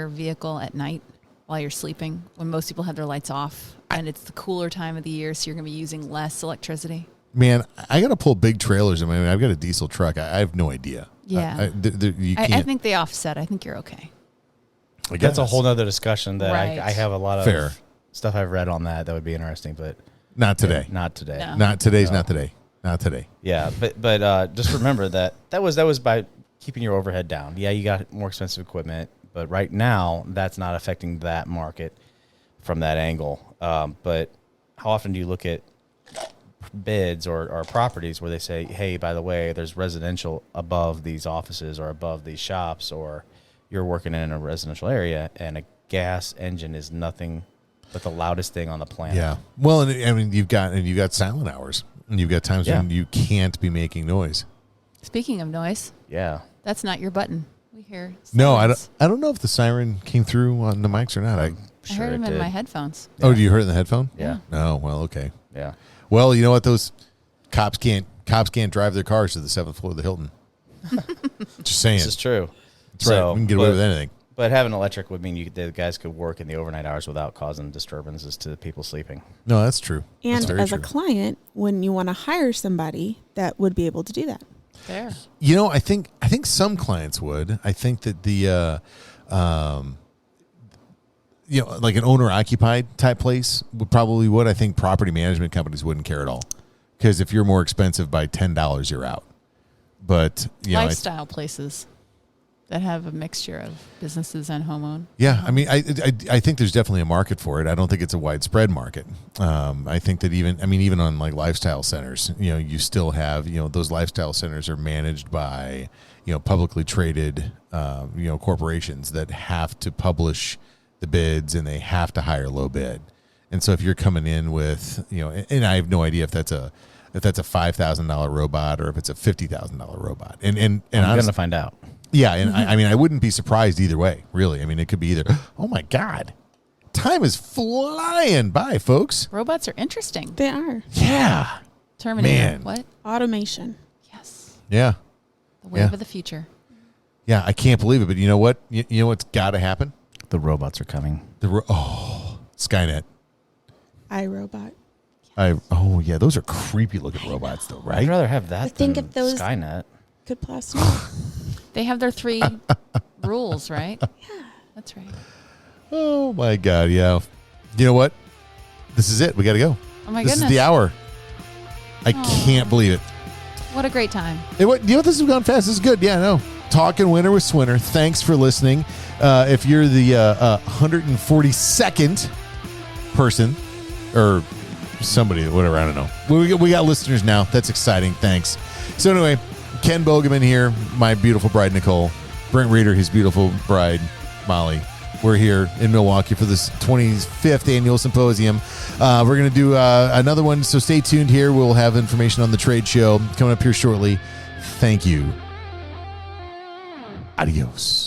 vehicle at night while you're sleeping when most people have their lights off and it's the cooler time of the year, so you're going to be using less electricity? Man, I got to pull big trailers. I mean, I've got a diesel truck. I have no idea. Yeah. You can't. I think they offset. I think you're okay. I that's a guess. whole nother discussion that Right. I have a lot of Fair. stuff I've read on that would be interesting, but Not today. not today. No. Not today's. No. Not today. Not today. Yeah, but just remember that was by keeping your overhead down. Yeah, you got more expensive equipment, but right now that's not affecting that market from that angle. But how often do you look at bids or properties where they say, hey, by the way, there's residential above these offices or above these shops, or you're working in a residential area and a gas engine is nothing but the loudest thing on the planet. Yeah. Well, and I mean, you've got silent hours, and you've got times Yeah. when you can't be making noise. Speaking of noise, Yeah. that's not your button. We hear No, sirens. I don't know if the siren came through on the mics or not. I heard him in my headphones. Oh, do you hear it in the headphone? Yeah. Oh, well, okay. Yeah. Well, you know what? Those cops can't drive their cars to the 7th floor of the Hilton. Just saying. This is true. That's right. We can get away with anything. But having electric would mean the guys could work in the overnight hours without causing disturbances to the people sleeping. No, that's true. That's And very as a true. client, when you want to hire somebody that would be able to do that. There. I think some clients would. I think that the like an owner occupied type place would. I think property management companies wouldn't care at all, because if you're more expensive by $10, you're out. But Lifestyle places that have a mixture of businesses and homeowned. yeah, I mean, I think there's definitely a market for it. I don't think it's a widespread market. I think that even on like lifestyle centers, you still have, those lifestyle centers are managed by, publicly traded, corporations that have to publish the bids and they have to hire low bid. And so if you're coming in with, and I have no idea if that's a $5,000 robot or if it's a $50,000 robot. And I'm going to find out. yeah, and I wouldn't be surprised either way, really. I mean, it could be either, oh my God, time is flying by, folks. Robots are interesting. They are. Yeah. Terminator. Man. What? Automation. Yes. Yeah. The wave of the future. Yeah, I can't believe it, but you know what? You know what's got to happen? The robots are coming. Skynet. iRobot. Yeah, those are creepy looking robots though, I'd right? rather have that But think than if those- Skynet. Could plastic. They have their 3 rules, right? Yeah. That's right. Oh my God, yeah. You know what? This is it. We got to go. Oh my This goodness. is the hour. I can't believe it. What a great time. Hey, what? You know what? This has gone fast. This is good. Yeah, no. Talking Winter with Swinner. Thanks for listening. If you're the 142nd person or somebody, whatever, I don't know. We got listeners now. That's exciting. Thanks. So anyway, Ken Bogeman here, my beautiful bride, Nicole. Brent Reeder, his beautiful bride, Mollie. We're here in Milwaukee for this 25th annual symposium. We're going to do another one, so stay tuned here. We'll have information on the trade show coming up here shortly. Thank you. Adios.